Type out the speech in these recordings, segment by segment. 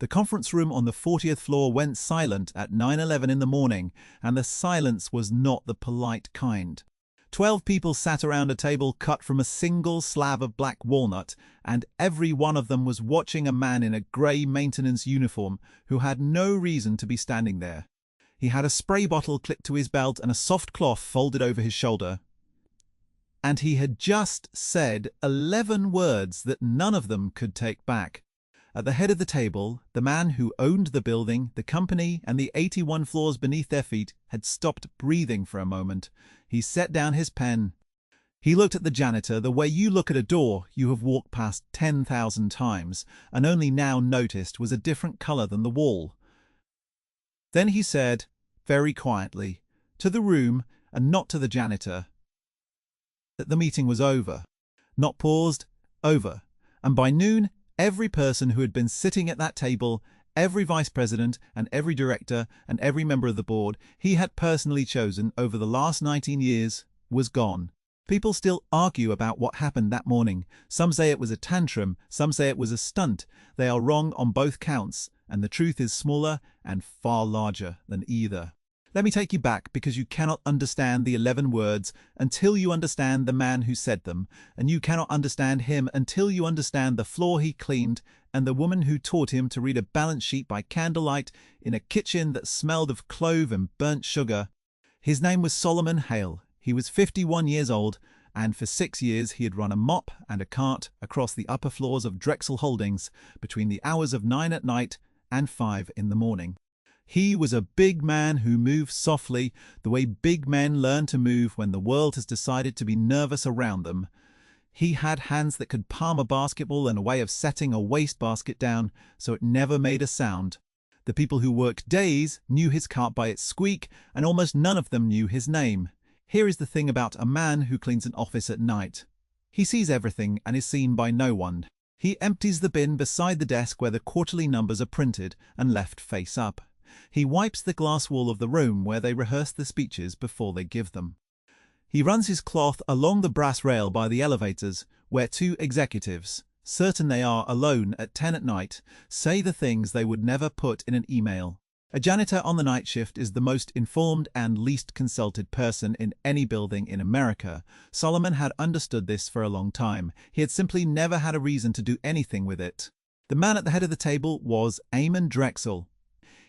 The conference room on the 40th floor went silent at 9:11 in the morning, and the silence was not the polite kind. 12 people sat around a table cut from a single slab of black walnut, and every one of them was watching a man in a grey maintenance uniform who had no reason to be standing there. He had a spray bottle clipped to his belt and a soft cloth folded over his shoulder. And he had just said 11 words that none of them could take back. At the head of the table, the man who owned the building, the company, and the 81 floors beneath their feet had stopped breathing for a moment. He set down his pen. He looked at the janitor the way you look at a door you have walked past 10,000 times and only now noticed was a different color than the wall. Then he said, very quietly, to the room and not to the janitor, that the meeting was over. Not paused, over. And by noon, every person who had been sitting at that table, every vice president and every director and every member of the board he had personally chosen over the last 19 years was gone. People still argue about what happened that morning. Some say it was a tantrum, some say it was a stunt. They are wrong on both counts, and the truth is smaller and far larger than either. Let me take you back because you cannot understand the 11 words until you understand the man who said them, and you cannot understand him until you understand the floor he cleaned and the woman who taught him to read a balance sheet by candlelight in a kitchen that smelled of clove and burnt sugar. His name was Solomon Hale. He was 51 years old, and for 6 years he had run a mop and a cart across the upper floors of Drexel Holdings between the hours of 9 at night and 5 in the morning. He was a big man who moved softly, the way big men learn to move when the world has decided to be nervous around them. He had hands that could palm a basketball and a way of setting a wastebasket down so it never made a sound. The people who worked days knew his cart by its squeak, and almost none of them knew his name. Here is the thing about a man who cleans an office at night. He sees everything and is seen by no one. He empties the bin beside the desk where the quarterly numbers are printed and left face up. He wipes the glass wall of the room where they rehearse the speeches before they give them. He runs his cloth along the brass rail by the elevators where 2 executives, certain they are alone at 10 at night, say the things they would never put in an email. A janitor on the night shift is the most informed and least consulted person in any building in America. Solomon had understood this for a long time. He had simply never had a reason to do anything with it. The man at the head of the table was Amon Drexel.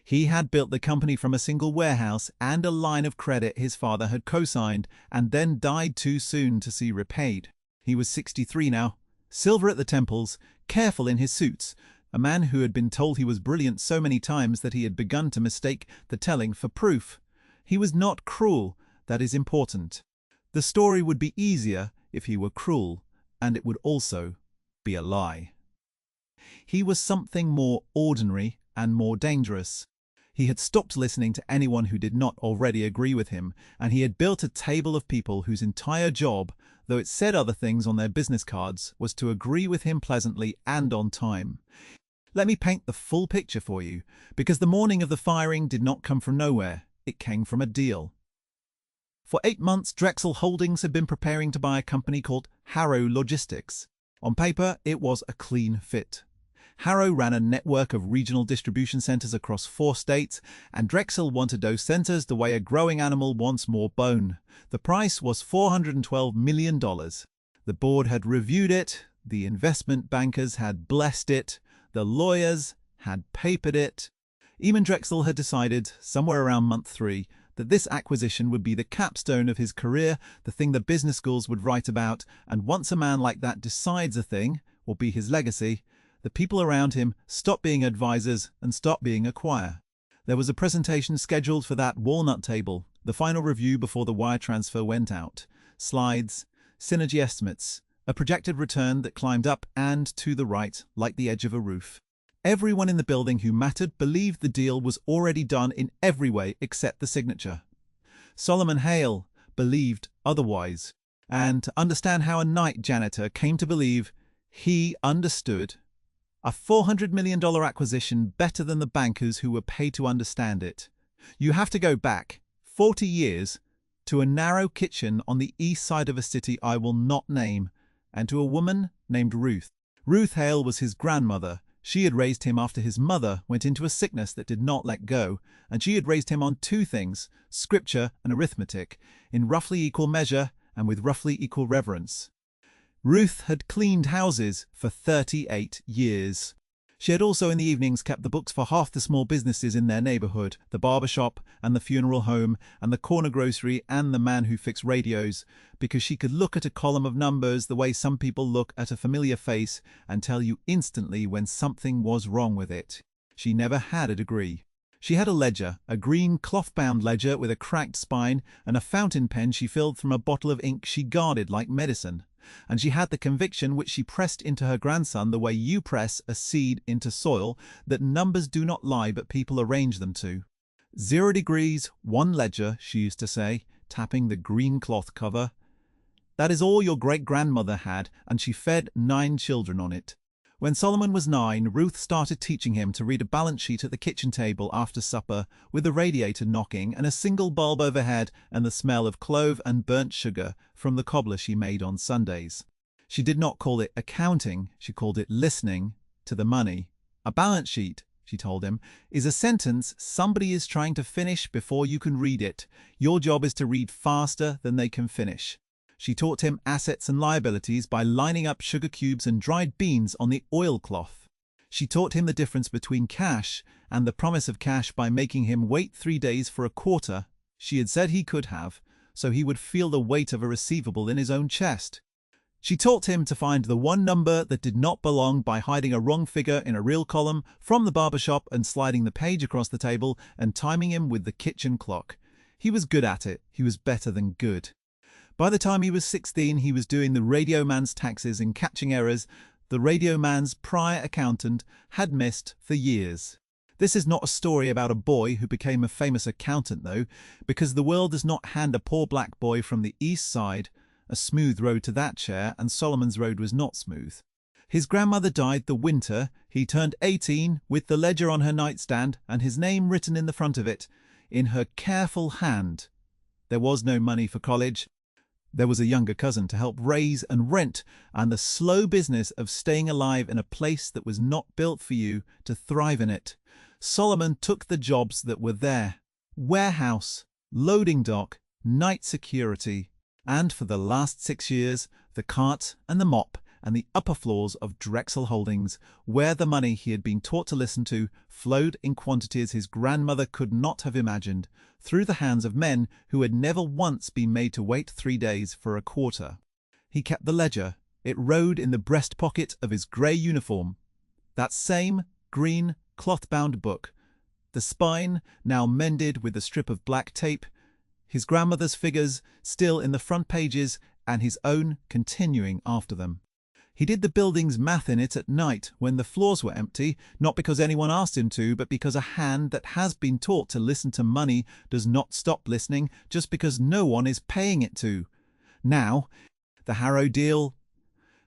He had built the company from a single warehouse and a line of credit his father had co-signed and then died too soon to see repaid. He was 63 now, silver at the temples, careful in his suits, a man who had been told he was brilliant so many times that he had begun to mistake the telling for proof. He was not cruel, that is important. The story would be easier if he were cruel, and it would also be a lie. He was something more ordinary and more dangerous. He had stopped listening to anyone who did not already agree with him, and he had built a table of people whose entire job, though it said other things on their business cards, was to agree with him pleasantly and on time. Let me paint the full picture for you, because the morning of the firing did not come from nowhere. It came from a deal. For 8 months, Drexel Holdings had been preparing to buy a company called Harrow Logistics. On paper, it was a clean fit. Harrow ran a network of regional distribution centers across 4 states, and Drexel wanted those centers the way a growing animal wants more bone. The price was $412 million. The board had reviewed it, the investment bankers had blessed it, the lawyers had papered it. Amon Drexel had decided, somewhere around month 3, that this acquisition would be the capstone of his career, the thing the business schools would write about, and once a man like that decides a thing, will be his legacy, the people around him stop being advisors and stop being a choir. There was a presentation scheduled for that walnut table, the final review before the wire transfer went out. Slides, synergy estimates, a projected return that climbed up and to the right like the edge of a roof. Everyone in the building who mattered believed the deal was already done in every way except the signature. Solomon Hale believed otherwise, and to understand how a night janitor came to believe, he understood. A $400 million acquisition better than the bankers who were paid to understand it. You have to go back 40 years to a narrow kitchen on the east side of a city I will not name, and to a woman named Ruth. Ruth Hale was his grandmother, She had raised him after his mother went into a sickness that did not let go, and she had raised him on two things, scripture and arithmetic, in roughly equal measure and with roughly equal reverence. Ruth had cleaned houses for 38 years. She had also in the evenings kept the books for half the small businesses in their neighborhood, the barber shop and the funeral home and the corner grocery and the man who fixed radios, because she could look at a column of numbers the way some people look at a familiar face and tell you instantly when something was wrong with it. She never had a degree. She had a ledger, a green cloth-bound ledger with a cracked spine and a fountain pen she filled from a bottle of ink she guarded like medicine. And she had the conviction which she pressed into her grandson the way you press a seed into soil, that numbers do not lie but people arrange them to. 0 degrees, 1 ledger, she used to say, tapping the green cloth cover. That is all your great-grandmother had, and she fed 9 children on it. When Solomon was 9, Ruth started teaching him to read a balance sheet at the kitchen table after supper, with the radiator knocking and a single bulb overhead and the smell of clove and burnt sugar from the cobbler she made on Sundays. She did not call it accounting, she called it listening to the money. A balance sheet, she told him, is a sentence somebody is trying to finish before you can read it. Your job is to read faster than they can finish. She taught him assets and liabilities by lining up sugar cubes and dried beans on the oilcloth. She taught him the difference between cash and the promise of cash by making him wait 3 days for a quarter she had said he could have, so he would feel the weight of a receivable in his own chest. She taught him to find the one number that did not belong by hiding a wrong figure in a real column from the barber shop and sliding the page across the table and timing him with the kitchen clock. He was good at it. He was better than good. By the time he was 16, he was doing the radio man's taxes and catching errors the radio man's prior accountant had missed for years. This is not a story about a boy who became a famous accountant, though, because the world does not hand a poor black boy from the East Side a smooth road to that chair, and Solomon's road was not smooth. His grandmother died the winter he turned 18, with the ledger on her nightstand and his name written in the front of it, in her careful hand. There was no money for college. There was a younger cousin to help raise and rent, and the slow business of staying alive in a place that was not built for you to thrive in it. Solomon took the jobs that were there: warehouse, loading dock, night security, and for the last 6 years, the cart and the mop and the upper floors of Drexel Holdings, where the money he had been taught to listen to flowed in quantities his grandmother could not have imagined, through the hands of men who had never once been made to wait 3 days for a quarter. He kept the ledger. It rode in the breast pocket of his grey uniform. That same green cloth-bound book. The spine now mended with a strip of black tape. His grandmother's figures still in the front pages and his own continuing after them. He did the building's math in it at night when the floors were empty, not because anyone asked him to, but because a hand that has been taught to listen to money does not stop listening just because no one is paying it to. Now, the Harrow deal.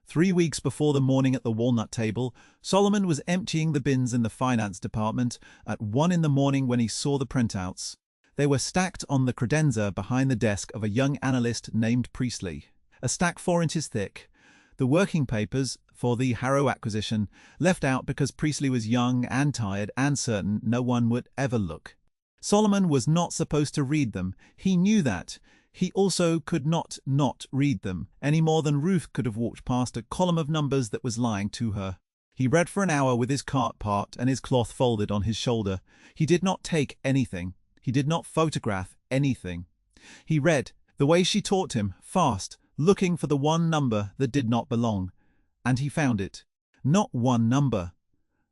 3 weeks before the morning at the walnut table, Solomon was emptying the bins in the finance department at 1 in the morning when he saw the printouts. They were stacked on the credenza behind the desk of a young analyst named Priestley, a stack 4 inches thick. The working papers for the Harrow acquisition, left out because Priestley was young and tired and certain no one would ever look. Solomon was not supposed to read them. He knew that. He also could not read them, any more than Ruth could have walked past a column of numbers that was lying to her. He read for an hour with his cart part and his cloth folded on his shoulder. He did not take anything. He did not photograph anything. He read, the way she taught him, fast, looking for the one number that did not belong. And he found it. Not one number.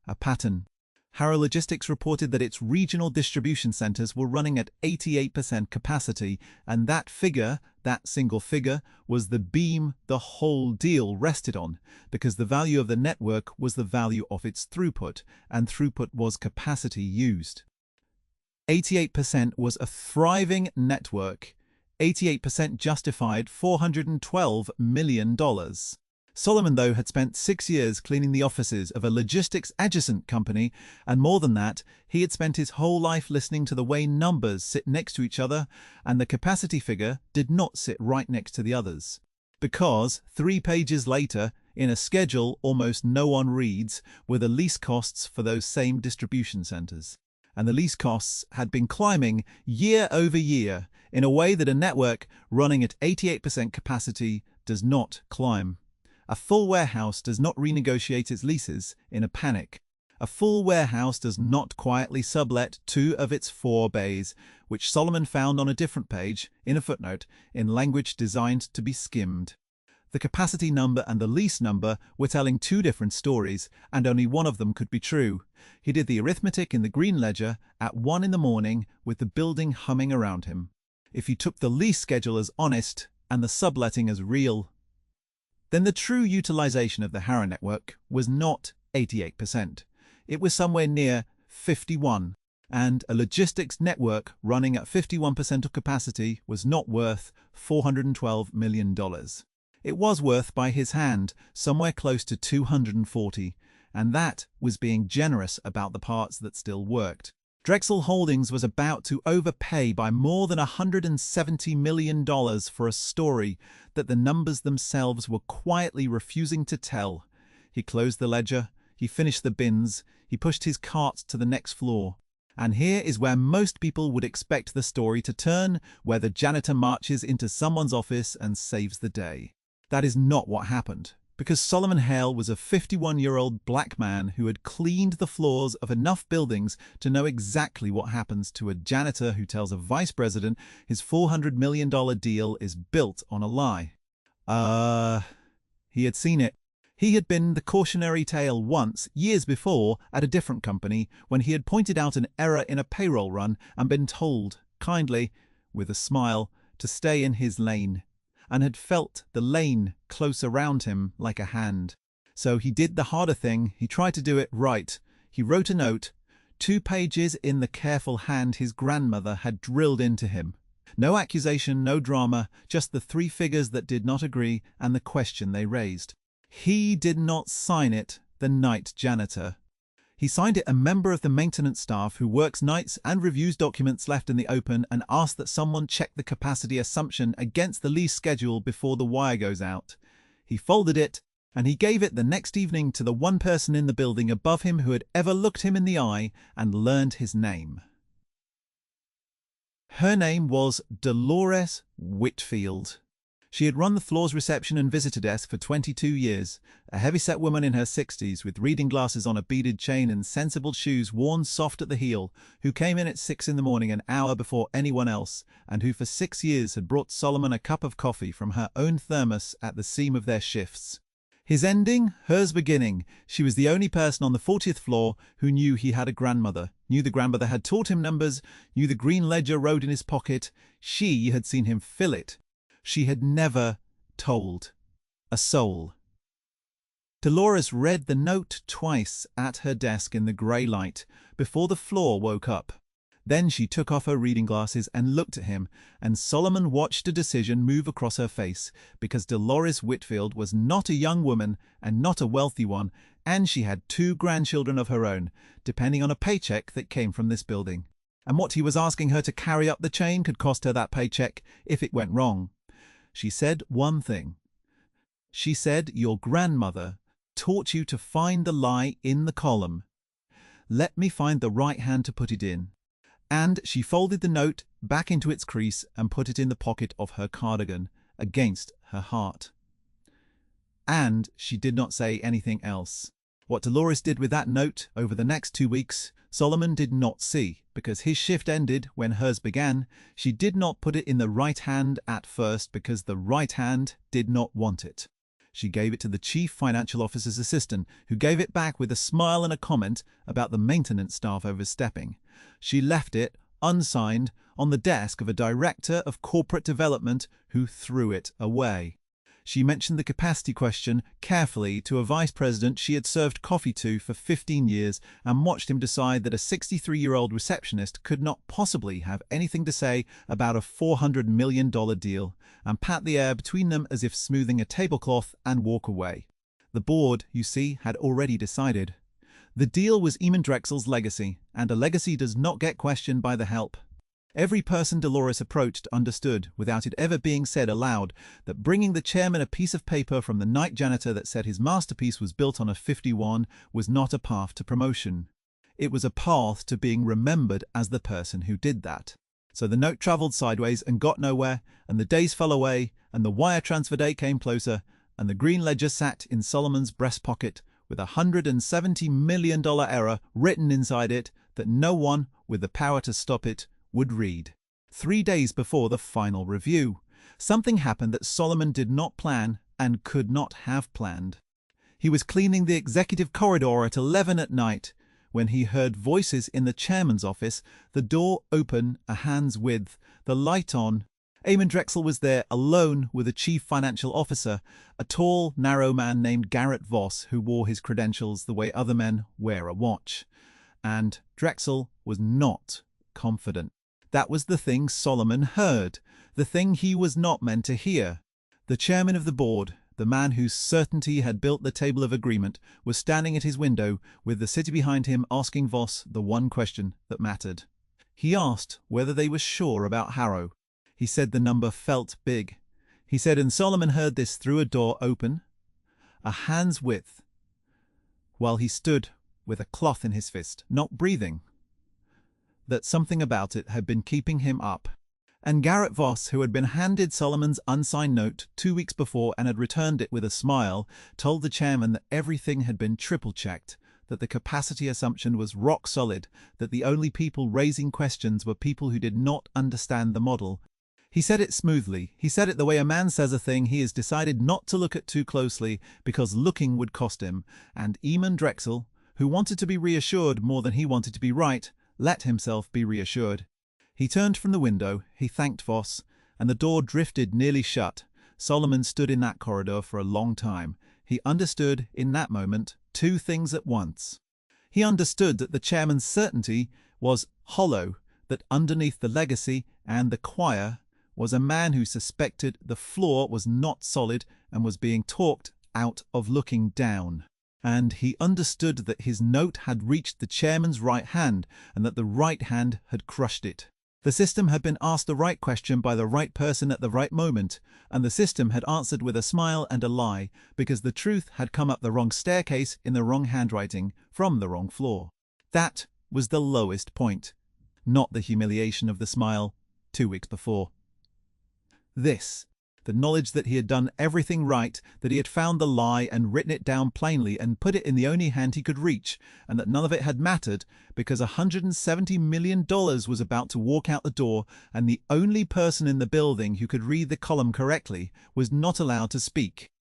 A pattern. Harrow Logistics reported that its regional distribution centers were running at 88% capacity, and that figure, that single figure, was the beam the whole deal rested on, because the value of the network was the value of its throughput, and throughput was capacity used. 88% was a thriving network. 88% justified $412 million. Solomon, though, had spent 6 years cleaning the offices of a logistics adjacent company, and more than that, he had spent his whole life listening to the way numbers sit next to each other, and the capacity figure did not sit right next to the others. Because, 3 pages later, in a schedule almost no one reads were the lease costs for those same distribution centers. And the lease costs had been climbing year over year in a way that a network running at 88% capacity does not climb. A full warehouse does not renegotiate its leases in a panic. A full warehouse does not quietly sublet 2 of its 4 bays, which Solomon found on a different page, in a footnote, in language designed to be skimmed. The capacity number and the lease number were telling 2 different stories, and only one of them could be true. He did the arithmetic in the green ledger at 1 in the morning with the building humming around him. If you took the lease schedule as honest and the subletting as real, then the true utilization of the Harrow network was not 88%. It was somewhere near 51%, and a logistics network running at 51% of capacity was not worth $412 million. It was worth, by his hand, somewhere close to 240, and that was being generous about the parts that still worked. Drexel Holdings was about to overpay by more than $170 million for a story that the numbers themselves were quietly refusing to tell. He closed the ledger, he finished the bins, he pushed his cart to the next floor. And here is where most people would expect the story to turn, where the janitor marches into someone's office and saves the day. That is not what happened, because Solomon Hale was a 51-year-old black man who had cleaned the floors of enough buildings to know exactly what happens to a janitor who tells a vice president his $400 million deal is built on a lie. He had seen it. He had been the cautionary tale once, years before, at a different company, when he had pointed out an error in a payroll run and been told, kindly, with a smile, to stay in his lane, and had felt the lane close around him like a hand. So he did the harder thing. He tried to do it right. He wrote a note, 2 pages in the careful hand his grandmother had drilled into him. No accusation, no drama, just the 3 figures that did not agree and the question they raised. He did not sign it, the night janitor. He signed it a member of the maintenance staff who works nights and reviews documents left in the open and asked that someone check the capacity assumption against the lease schedule before the wire goes out. He folded it, and he gave it the next evening to the one person in the building above him who had ever looked him in the eye and learned his name. Her name was Dolores Whitfield. She had run the floor's reception and visitor desk for 22 years, a heavy-set woman in her 60s with reading glasses on a beaded chain and sensible shoes worn soft at the heel, who came in at 6 in the morning an hour before anyone else, and who for 6 years had brought Solomon a cup of coffee from her own thermos at the seam of their shifts. His ending, hers beginning. She was the only person on the 40th floor who knew he had a grandmother, knew the grandmother had taught him numbers, knew the green ledger rode in his pocket. She had seen him fill it. She had never told a soul. Dolores read the note twice at her desk in the grey light before the floor woke up. Then she took off her reading glasses and looked at him, and Solomon watched a decision move across her face, because Dolores Whitfield was not a young woman and not a wealthy one, and she had 2 grandchildren of her own, depending on a paycheck that came from this building. And what he was asking her to carry up the chain could cost her that paycheck if it went wrong. She said one thing. She said, "Your grandmother taught you to find the lie in the column. Let me find the right hand to put it in." And she folded the note back into its crease and put it in the pocket of her cardigan, against her heart. And she did not say anything else. What Dolores did with that note over the next 2 weeks, Solomon did not see, because his shift ended when hers began. She did not put it in the right hand at first because the right hand did not want it. She gave it to the chief financial officer's assistant, who gave it back with a smile and a comment about the maintenance staff overstepping. She left it, unsigned, on the desk of a director of corporate development who threw it away. She mentioned the capacity question carefully to a vice president she had served coffee to for 15 years and watched him decide that a 63-year-old receptionist could not possibly have anything to say about a $400 million deal, and pat the air between them as if smoothing a tablecloth and walk away. The board, you see, had already decided. The deal was Eamon Drexel's legacy, and a legacy does not get questioned by the help. Every person Dolores approached understood, without it ever being said aloud, that bringing the chairman a piece of paper from the night janitor that said his masterpiece was built on a 51 was not a path to promotion. It was a path to being remembered as the person who did that. So the note travelled sideways and got nowhere, and the days fell away, and the wire transfer day came closer, and the green ledger sat in Solomon's breast pocket with a $170 million error written inside it that no one with the power to stop it would read. 3 days before the final review, something happened that Solomon did not plan and could not have planned. He was cleaning the executive corridor at 11 at night when he heard voices in the chairman's office, the door open a hand's width, the light on. Eamon Drexel was there alone with the chief financial officer, a tall, narrow man named Garrett Voss who wore his credentials the way other men wear a watch. And Drexel was not confident. That was the thing Solomon heard, the thing he was not meant to hear. The chairman of the board, the man whose certainty had built the table of agreement, was standing at his window with the city behind him asking Voss the one question that mattered. He asked whether they were sure about Harrow. He said the number felt big. He said, and Solomon heard this through a door open, a hand's width, while he stood with a cloth in his fist, not breathing, that something about it had been keeping him up. And Garrett Voss, who had been handed Solomon's unsigned note 2 weeks before and had returned it with a smile, told the chairman that everything had been triple-checked, that the capacity assumption was rock solid, that the only people raising questions were people who did not understand the model. He said it smoothly. He said it the way a man says a thing he has decided not to look at too closely because looking would cost him, and Eamon Drexel, who wanted to be reassured more than he wanted to be right, let himself be reassured. He turned from the window, he thanked Voss, and the door drifted nearly shut. Solomon stood in that corridor for a long time. He understood, in that moment, 2 things at once. He understood that the chairman's certainty was hollow, that underneath the legacy and the choir was a man who suspected the floor was not solid and was being talked out of looking down. And he understood that his note had reached the chairman's right hand and that the right hand had crushed it. The system had been asked the right question by the right person at the right moment, and the system had answered with a smile and a lie, because the truth had come up the wrong staircase in the wrong handwriting from the wrong floor. That was the lowest point, not the humiliation of the smile 2 weeks before. This, the knowledge that he had done everything right, that he had found the lie and written it down plainly and put it in the only hand he could reach, and that none of it had mattered because $170 million was about to walk out the door, and the only person in the building who could read the column correctly was not allowed to speak.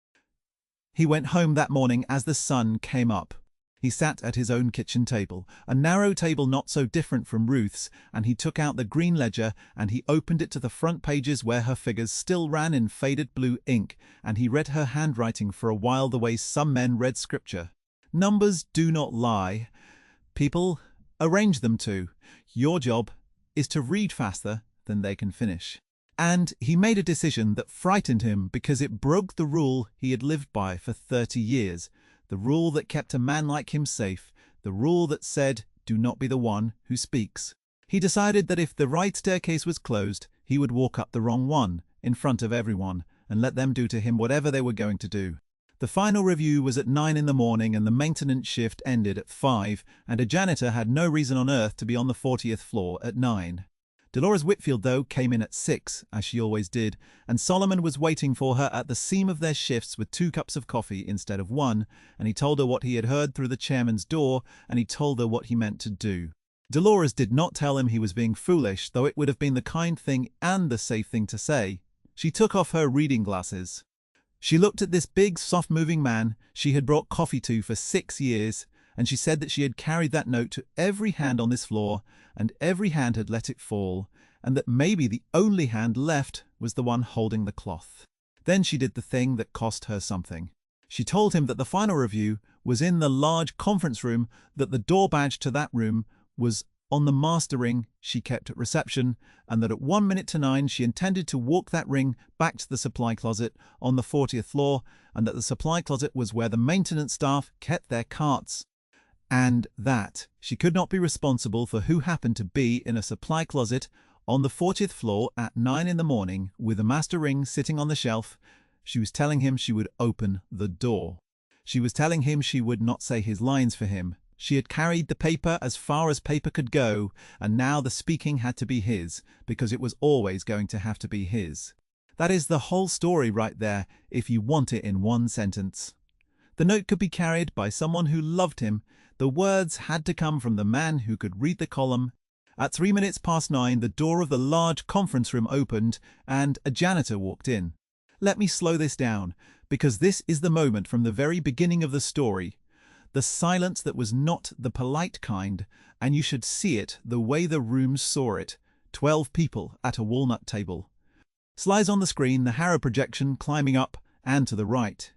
He went home that morning as the sun came up. He sat at his own kitchen table, a narrow table not so different from Ruth's, and he took out the green ledger and he opened it to the front pages where her figures still ran in faded blue ink, and he read her handwriting for a while the way some men read scripture. Numbers do not lie. People arrange them to. Your job is to read faster than they can finish. And he made a decision that frightened him because it broke the rule he had lived by for 30 years. The rule that kept a man like him safe, the rule that said, do not be the one who speaks. He decided that if the right staircase was closed, he would walk up the wrong one, in front of everyone, and let them do to him whatever they were going to do. The final review was at 9 in the morning and the maintenance shift ended at 5, and a janitor had no reason on earth to be on the 40th floor at 9. Dolores Whitfield, though, came in at 6, as she always did, and Solomon was waiting for her at the seam of their shifts with 2 cups of coffee instead of 1, and he told her what he had heard through the chairman's door, and he told her what he meant to do. Dolores did not tell him he was being foolish, though it would have been the kind thing and the safe thing to say. She took off her reading glasses. She looked at this big, soft-moving man she had brought coffee to for 6 years, and she said that she had carried that note to every hand on this floor, and every hand had let it fall, and that maybe the only hand left was the one holding the cloth. Then she did the thing that cost her something. She told him that the final review was in the large conference room, that the door badge to that room was on the master ring she kept at reception, and that at 1 minute to 9 she intended to walk that ring back to the supply closet on the 40th floor, and that the supply closet was where the maintenance staff kept their carts. And that she could not be responsible for who happened to be in a supply closet On the 40th floor at 9 in the morning, with the master ring sitting on the shelf, she was telling him she would open the door. She was telling him she would not say his lines for him. She had carried the paper as far as paper could go, and now the speaking had to be his, because it was always going to have to be his. That is the whole story right there, if you want it in one sentence. The note could be carried by someone who loved him. The words had to come from the man who could read the column. At 3 minutes past 9, the door of the large conference room opened, and a janitor walked in. Let me slow this down, because this is the moment from the very beginning of the story. The silence that was not the polite kind, and you should see it the way the room saw it. 12 people at a walnut table. Slides on the screen, the Harrow projection climbing up and to the right.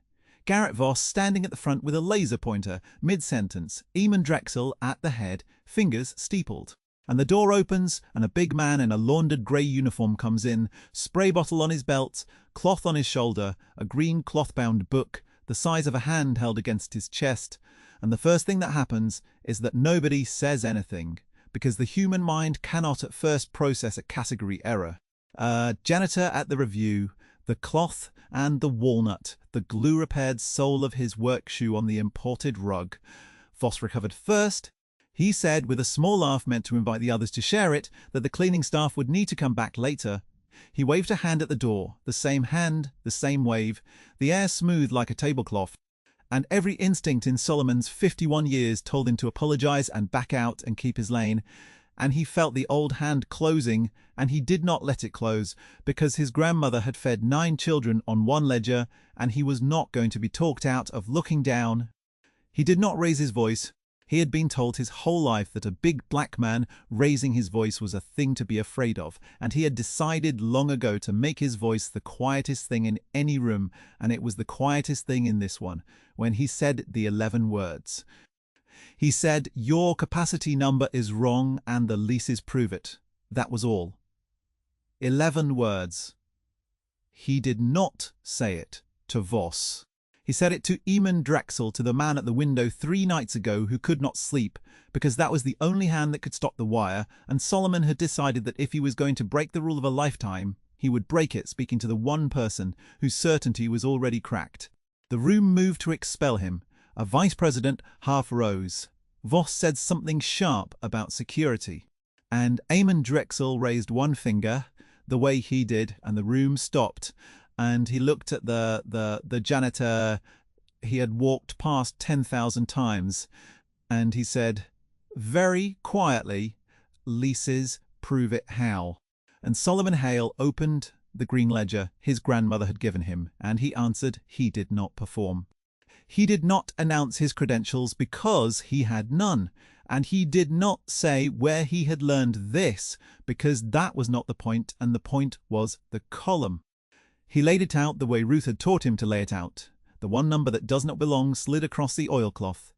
Garrett Voss standing at the front with a laser pointer, mid-sentence, Eamon Drexel at the head, fingers steepled. And the door opens, and a big man in a laundered grey uniform comes in, spray bottle on his belt, cloth on his shoulder, a green cloth-bound book, the size of a hand held against his chest. And the first thing that happens is that nobody says anything, because the human mind cannot at first process a category error. Janitor at the review, the cloth and the walnut, the glue-repaired sole of his work shoe on the imported rug. Voss recovered first. He said, with a small laugh meant to invite the others to share it, that the cleaning staff would need to come back later. He waved a hand at the door, the same hand, the same wave, the air smooth like a tablecloth. And every instinct in Solomon's 51 years told him to apologize and back out and keep his lane. And he felt the old hand closing, and he did not let it close, because his grandmother had fed 9 children on one ledger, and he was not going to be talked out of looking down. He did not raise his voice. He had been told his whole life that a big black man raising his voice was a thing to be afraid of, and he had decided long ago to make his voice the quietest thing in any room, and it was the quietest thing in this one, when he said the 11 words. He said, "Your capacity number is wrong and the leases prove it." That was all. 11 words. He did not say it to Voss. He said it to Eamon Drexel, to the man at the window 3 nights ago who could not sleep, because that was the only hand that could stop the wire, and Solomon had decided that if he was going to break the rule of a lifetime, he would break it speaking to the one person whose certainty was already cracked. The room moved to expel him. A vice president half rose. Voss said something sharp about security, and Eamon Drexel raised one finger, the way he did, and the room stopped. And he looked at the janitor he had walked past 10,000 times, and he said, very quietly, "Leases prove it how?" And Solomon Hale opened the green ledger his grandmother had given him, and he answered he did not perform. He did not announce his credentials because he had none, and he did not say where he had learned this, because that was not the point, and the point was the column. He laid it out the way Ruth had taught him to lay it out. The one number that does not belong slid across the oilcloth.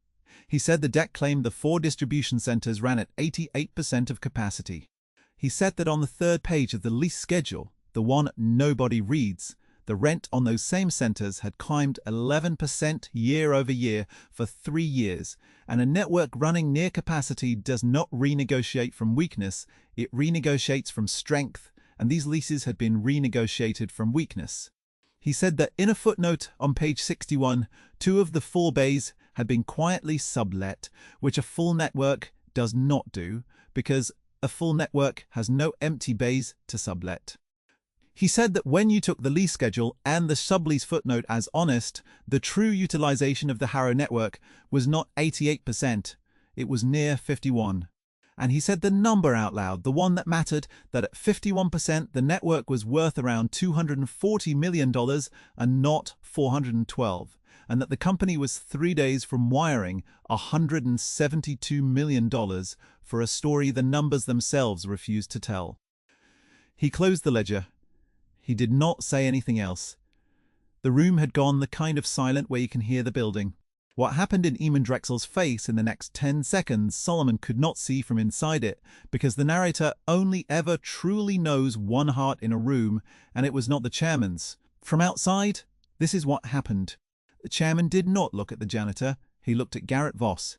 He said the deck claimed the 4 distribution centers ran at 88% of capacity. He said that on the 3rd page of the lease schedule, the one nobody reads, the rent on those same centers had climbed 11% year over year for 3 years, and a network running near capacity does not renegotiate from weakness, it renegotiates from strength, and these leases had been renegotiated from weakness. He said that in a footnote on page 61, 2 of the 4 bays had been quietly sublet, which a full network does not do, because a full network has no empty bays to sublet. He said that when you took the lease schedule and the sublease footnote as honest, the true utilization of the Harrow network was not 88%, it was near 51%. And he said the number out loud, the one that mattered, that at 51% the network was worth around $240 million and not $412, and that the company was 3 days from wiring $172 million for a story the numbers themselves refused to tell. He closed the ledger. He did not say anything else. The room had gone the kind of silent where you can hear the building. What happened in Eamon Drexel's face in the next 10 seconds Solomon could not see from inside it, because the narrator only ever truly knows one heart in a room, and it was not the chairman's. From outside, this is what happened. The chairman did not look at the janitor, he looked at Garrett Voss.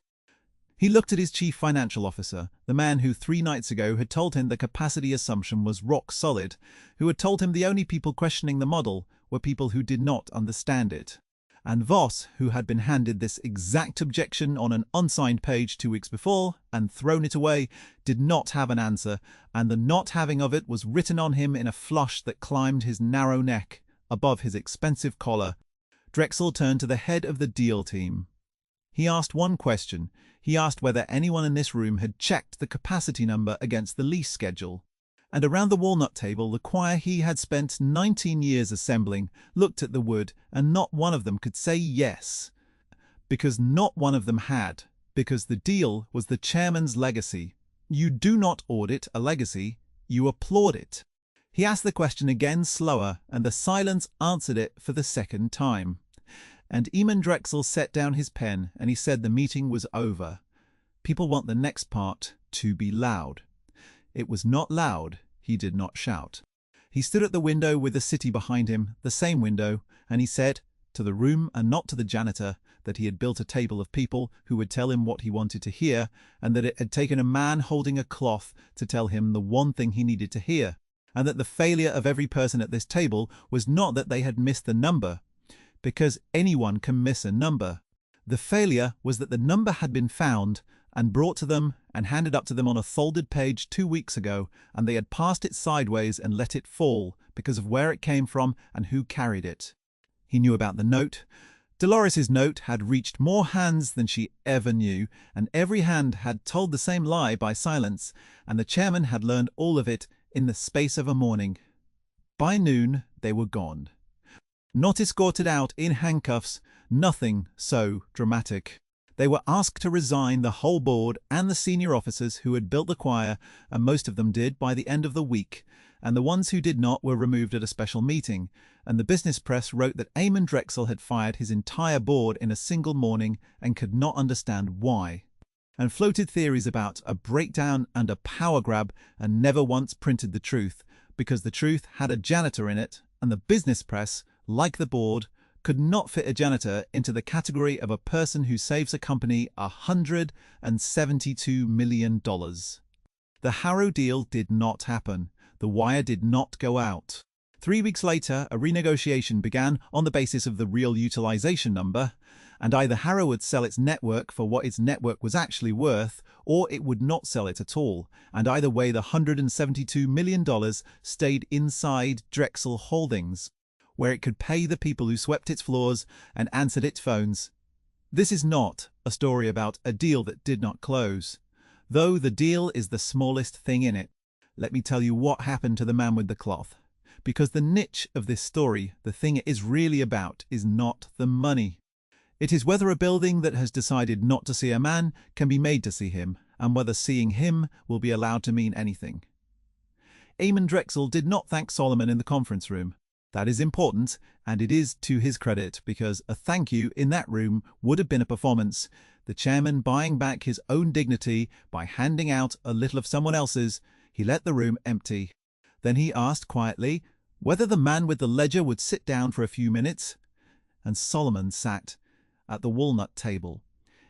He looked at his chief financial officer, the man who 3 nights ago had told him the capacity assumption was rock solid, who had told him the only people questioning the model were people who did not understand it. And Voss, who had been handed this exact objection on an unsigned page 2 weeks before and thrown it away, did not have an answer, and the not having of it was written on him in a flush that climbed his narrow neck, above his expensive collar. Drexel turned to the head of the deal team. He asked one question. He asked whether anyone in this room had checked the capacity number against the lease schedule. And around the walnut table, the choir he had spent 19 years assembling looked at the wood, and not one of them could say yes. Because not one of them had. Because the deal was the chairman's legacy. You do not audit a legacy, you applaud it. He asked the question again slower, and the silence answered it for the second time. And Eamon Drexel set down his pen, and he said the meeting was over. People want the next part to be loud. It was not loud, he did not shout. He stood at the window with the city behind him, the same window, and he said, to the room and not to the janitor, that he had built a table of people who would tell him what he wanted to hear, and that it had taken a man holding a cloth to tell him the one thing he needed to hear, and that the failure of every person at this table was not that they had missed the number, because anyone can miss a number. The failure was that the number had been found and brought to them and handed up to them on a folded page 2 weeks ago, and they had passed it sideways and let it fall because of where it came from and who carried it. He knew about the note. Dolores's note had reached more hands than she ever knew, and every hand had told the same lie by silence, and the chairman had learned all of it in the space of a morning. By noon they were gone. Not escorted out in handcuffs, nothing so dramatic. They were asked to resign, the whole board and the senior officers who had built the choir, and most of them did by the end of the week, and the ones who did not were removed at a special meeting, and the business press wrote that Eamon Drexel had fired his entire board in a single morning and could not understand why, and floated theories about a breakdown and a power grab, and never once printed the truth, because the truth had a janitor in it, and the business press, like the board, could not fit a janitor into the category of a person who saves a company $172 million. The Harrow deal did not happen. The wire did not go out. 3 weeks later, a renegotiation began on the basis of the real utilization number, and either Harrow would sell its network for what its network was actually worth, or it would not sell it at all, and either way the $172 million stayed inside Drexel Holdings, where it could pay the people who swept its floors and answered its phones. This is not a story about a deal that did not close, though the deal is the smallest thing in it. Let me tell you what happened to the man with the cloth. Because the niche of this story, the thing it is really about, is not the money. It is whether a building that has decided not to see a man can be made to see him, and whether seeing him will be allowed to mean anything. Eamon Drexel did not thank Solomon in the conference room. That is important, and it is to his credit, because a thank you in that room would have been a performance, the chairman buying back his own dignity by handing out a little of someone else's. He let the room empty. Then he asked quietly whether the man with the ledger would sit down for a few minutes, and Solomon sat at the walnut table.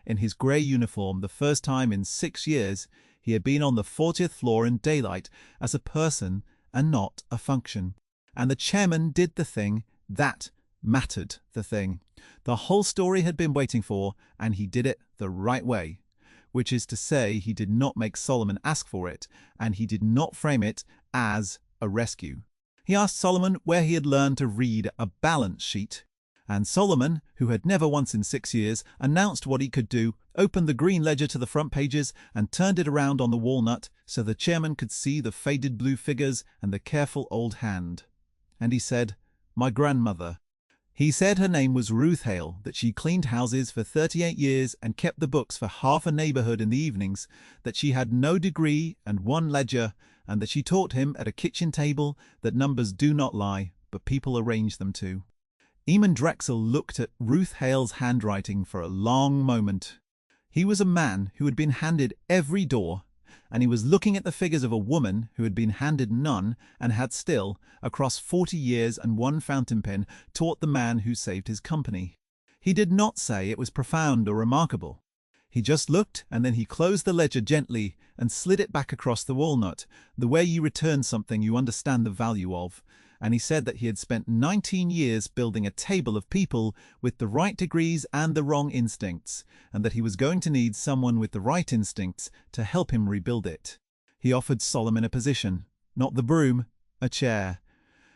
In his grey uniform, the first time in 6 years he had been on the 40th floor in daylight as a person and not a function. And the chairman did the thing that mattered, the thing the whole story had been waiting for, and he did it the right way, which is to say he did not make Solomon ask for it, and he did not frame it as a rescue. He asked Solomon where he had learned to read a balance sheet, and Solomon, who had never once in 6 years announced what he could do, opened the green ledger to the front pages and turned it around on the walnut so the chairman could see the faded blue figures and the careful old hand. And he said, "My grandmother." He said her name was Ruth Hale, that she cleaned houses for 38 years and kept the books for half a neighborhood in the evenings, that she had no degree and 1 ledger, and that she taught him at a kitchen table that numbers do not lie, but people arrange them to. Eamon Drexel looked at Ruth Hale's handwriting for a long moment. He was a man who had been handed every door, and he was looking at the figures of a woman who had been handed none and had still, across 40 years and 1 fountain pen, taught the man who saved his company. He did not say it was profound or remarkable. He just looked, and then he closed the ledger gently and slid it back across the walnut, the way you return something you understand the value of. And he said that he had spent 19 years building a table of people with the right degrees and the wrong instincts, and that he was going to need someone with the right instincts to help him rebuild it. He offered Solomon a position, not the broom, a chair.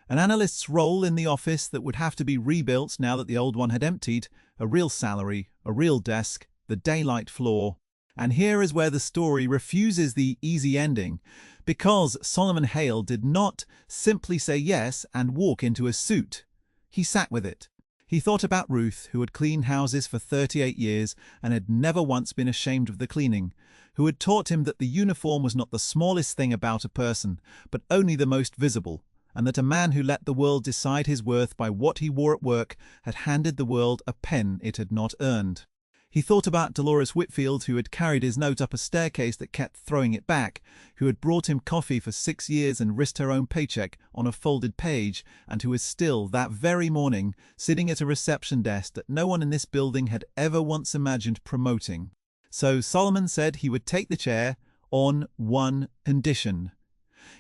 An analyst's role in the office that would have to be rebuilt now that the old one had emptied, a real salary, a real desk, the daylight floor. And here is where the story refuses the easy ending, because Solomon Hale did not simply say yes and walk into a suit. He sat with it. He thought about Ruth, who had cleaned houses for 38 years and had never once been ashamed of the cleaning, who had taught him that the uniform was not the smallest thing about a person, but only the most visible, and that a man who let the world decide his worth by what he wore at work had handed the world a pen it had not earned. He thought about Dolores Whitfield, who had carried his note up a staircase that kept throwing it back, who had brought him coffee for 6 years and risked her own paycheck on a folded page, and who was still, that very morning, sitting at a reception desk that no one in this building had ever once imagined promoting. So Solomon said he would take the chair on one condition.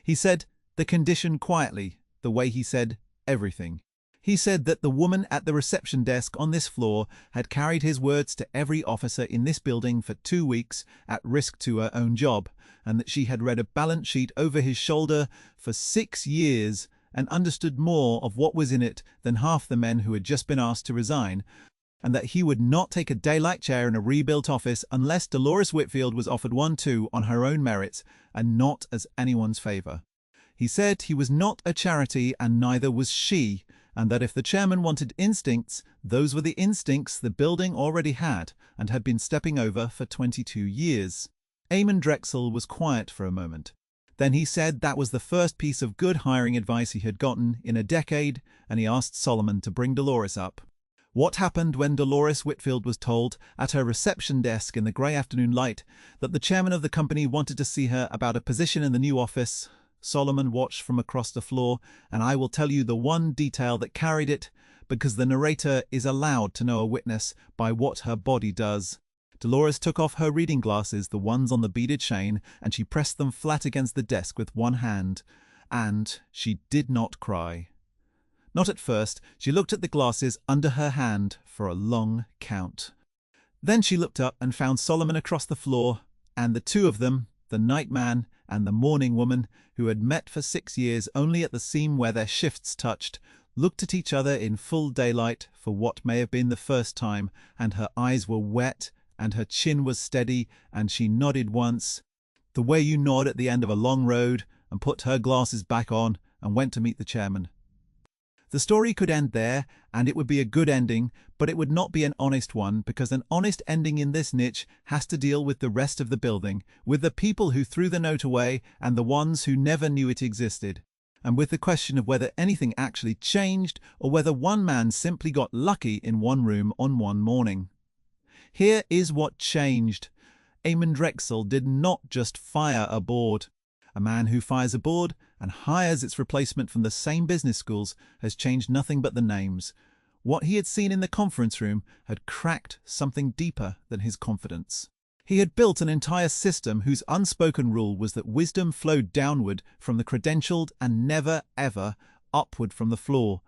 He said the condition quietly, the way he said everything. He said that the woman at the reception desk on this floor had carried his words to every officer in this building for 2 weeks at risk to her own job, and that she had read a balance sheet over his shoulder for 6 years and understood more of what was in it than half the men who had just been asked to resign, and that he would not take a daylight chair in a rebuilt office unless Dolores Whitfield was offered one too on her own merits and not as anyone's favor. He said he was not a charity and neither was she, and that if the chairman wanted instincts, those were the instincts the building already had and had been stepping over for 22 years. Eamon Drexel was quiet for a moment. Then he said that was the first piece of good hiring advice he had gotten in a decade, and he asked Solomon to bring Dolores up. What happened when Dolores Whitfield was told, at her reception desk in the grey afternoon light, that the chairman of the company wanted to see her about a position in the new office? Solomon watched from across the floor, and I will tell you the one detail that carried it, because the narrator is allowed to know a witness by what her body does. Dolores took off her reading glasses, the ones on the beaded chain, and she pressed them flat against the desk with one hand. And she did not cry. Not at first. She looked at the glasses under her hand for a long count. Then she looked up and found Solomon across the floor, and the two of them, the night man and the morning woman, who had met for 6 years only at the seam where their shifts touched, looked at each other in full daylight for what may have been the first time, and her eyes were wet, and her chin was steady, and she nodded once, the way you nod at the end of a long road, and put her glasses back on and went to meet the chairman. The story could end there, and it would be a good ending, but it would not be an honest one, because an honest ending in this niche has to deal with the rest of the building, with the people who threw the note away and the ones who never knew it existed, and with the question of whether anything actually changed or whether one man simply got lucky in one room on one morning. Here is what changed. Eamon Drexel did not just fire a board. A man who fires a board and hires its replacement from the same business schools has changed nothing but the names. What he had seen in the conference room had cracked something deeper than his confidence. He had built an entire system whose unspoken rule was that wisdom flowed downward from the credentialed and never, ever upward from the floor.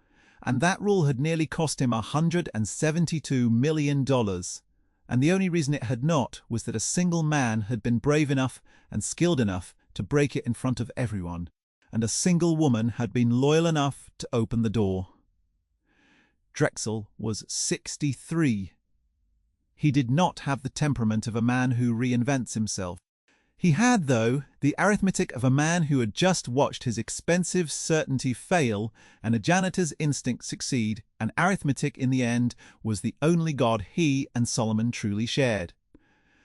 And that rule had nearly cost him $172 million. And the only reason it had not was that a single man had been brave enough and skilled enough to break it in front of everyone, and a single woman had been loyal enough to open the door. Drexel was 63. He did not have the temperament of a man who reinvents himself. He had, though, the arithmetic of a man who had just watched his expensive certainty fail and a janitor's instinct succeed, and arithmetic in the end was the only god he and Solomon truly shared.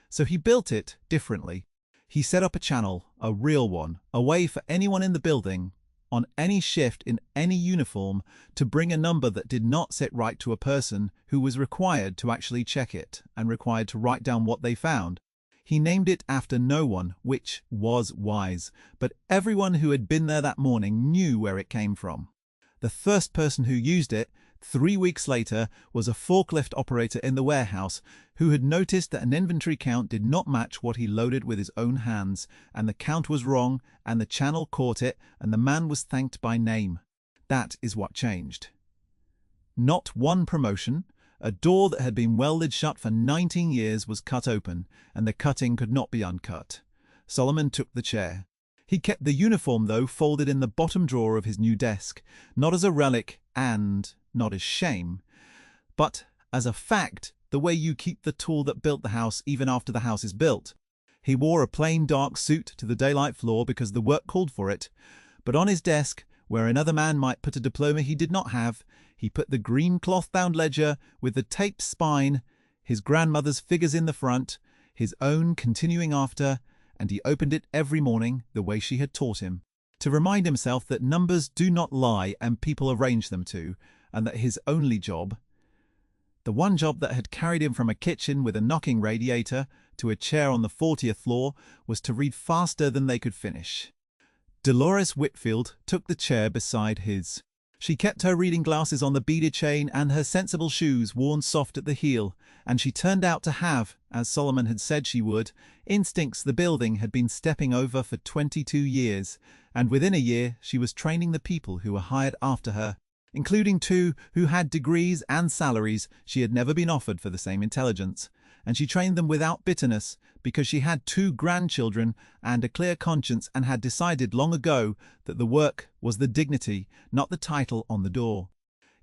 So he built it differently. He set up a channel, a real one, a way for anyone in the building, on any shift in any uniform, to bring a number that did not sit right to a person who was required to actually check it and required to write down what they found. He named it after no one, which was wise, but everyone who had been there that morning knew where it came from. The first person who used it, 3 weeks later was a forklift operator in the warehouse who had noticed that an inventory count did not match what he loaded with his own hands, and the count was wrong, and the channel caught it, and the man was thanked by name. That is what changed. Not one promotion. A door that had been welded shut for 19 years was cut open, and the cutting could not be uncut. Solomon took the chair. He kept the uniform, though, folded in the bottom drawer of his new desk, not as a relic and not as shame, but as a fact, the way you keep the tool that built the house even after the house is built. He wore a plain dark suit to the daylight floor because the work called for it, but on his desk, where another man might put a diploma he did not have, he put the green cloth-bound ledger with the taped spine, his grandmother's figures in the front, his own continuing after, and he opened it every morning the way she had taught him, to remind himself that numbers do not lie and people arrange them to, and that his only job, the one job that had carried him from a kitchen with a knocking radiator to a chair on the 40th floor, was to read faster than they could finish. Dolores Whitfield took the chair beside his. She kept her reading glasses on the beaded chain and her sensible shoes worn soft at the heel, and she turned out to have, as Solomon had said she would, instincts the building had been stepping over for 22 years, and within a year she was training the people who were hired after her, including 2 who had degrees and salaries she had never been offered for the same intelligence, and she trained them without bitterness because she had 2 grandchildren and a clear conscience and had decided long ago that the work was the dignity, not the title on the door.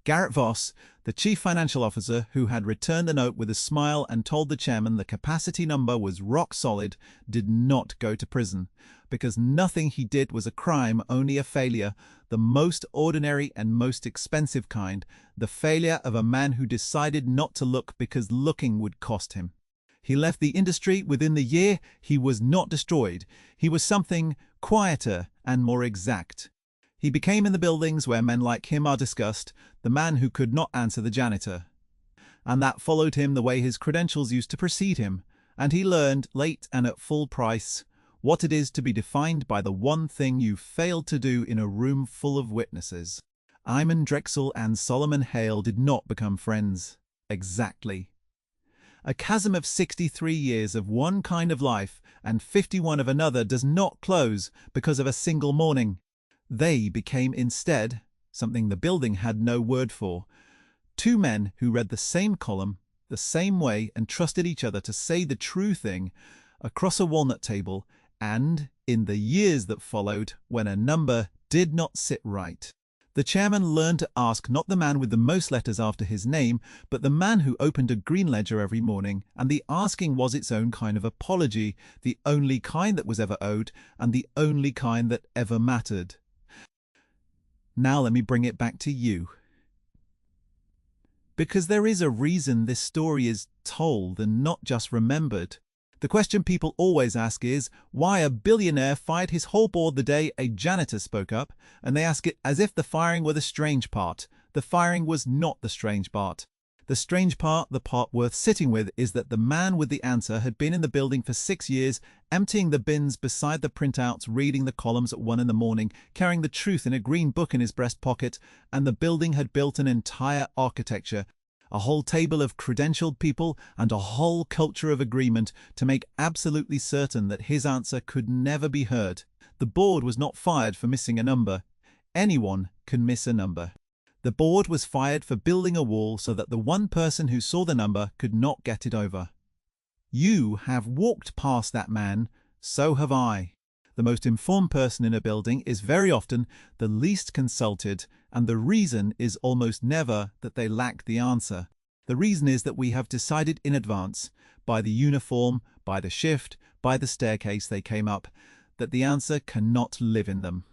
Garrett Voss, the chief financial officer who had returned the note with a smile and told the chairman the capacity number was rock solid, did not go to prison, because nothing he did was a crime, only a failure, the most ordinary and most expensive kind, the failure of a man who decided not to look because looking would cost him. He left the industry within the year. He was not destroyed. He was something quieter and more exact. He became, in the buildings where men like him are discussed, the man who could not answer the janitor. And that followed him the way his credentials used to precede him, and he learned, late and at full price, what it is to be defined by the one thing you failed to do in a room full of witnesses. Iman Drexel and Solomon Hale did not become friends. Exactly. A chasm of 63 years of one kind of life and 51 of another does not close because of a single morning. They became instead, something the building had no word for, 2 men who read the same column, the same way, and trusted each other to say the true thing across a walnut table, and, in the years that followed, when a number did not sit right, the chairman learned to ask not the man with the most letters after his name, but the man who opened a green ledger every morning, and the asking was its own kind of apology, the only kind that was ever owed, and the only kind that ever mattered. Now let me bring it back to you. Because there is a reason this story is told and not just remembered. The question people always ask is, why a billionaire fired his whole board the day a janitor spoke up, and they ask it as if the firing were the strange part. The firing was not the strange part. The strange part, the part worth sitting with, is that the man with the answer had been in the building for 6 years, emptying the bins beside the printouts, reading the columns at 1 in the morning, carrying the truth in a green book in his breast pocket, and the building had built an entire architecture, a whole table of credentialed people and a whole culture of agreement to make absolutely certain that his answer could never be heard. The board was not fired for missing a number. Anyone can miss a number. The board was fired for building a wall so that the one person who saw the number could not get it over. You have walked past that man, so have I. The most informed person in a building is very often the least consulted, and the reason is almost never that they lack the answer. The reason is that we have decided in advance, by the uniform, by the shift, by the staircase they came up, that the answer cannot live in them.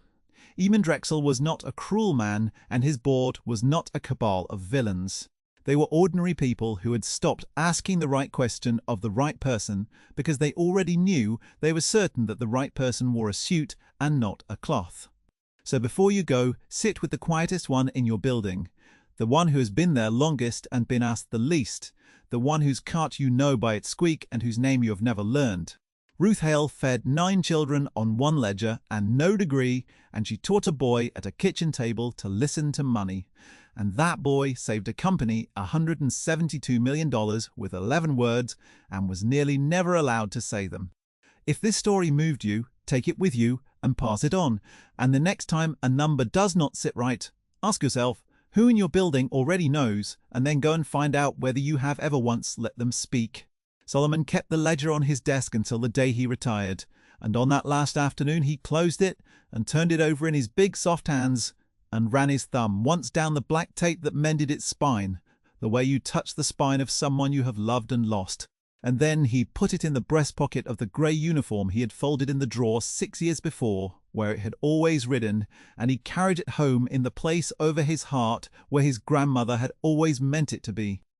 Iman Drexel was not a cruel man, and his board was not a cabal of villains. They were ordinary people who had stopped asking the right question of the right person because they already knew they were certain that the right person wore a suit and not a cloth. So before you go, sit with the quietest one in your building, the one who has been there longest and been asked the least, the one whose cart you know by its squeak and whose name you have never learned. Ruth Hale fed 9 children on 1 ledger and no degree, and she taught a boy at a kitchen table to listen to money. and that boy saved a company $172 million with 11 words and was nearly never allowed to say them. If this story moved you, take it with you and pass it on. And the next time a number does not sit right, ask yourself, who in your building already knows, and then go and find out whether you have ever once let them speak. Solomon kept the ledger on his desk until the day he retired, and on that last afternoon he closed it and turned it over in his big soft hands and ran his thumb once down the black tape that mended its spine, the way you touch the spine of someone you have loved and lost. And then he put it in the breast pocket of the grey uniform he had folded in the drawer 6 years before, where it had always ridden, and he carried it home in the place over his heart where his grandmother had always meant it to be.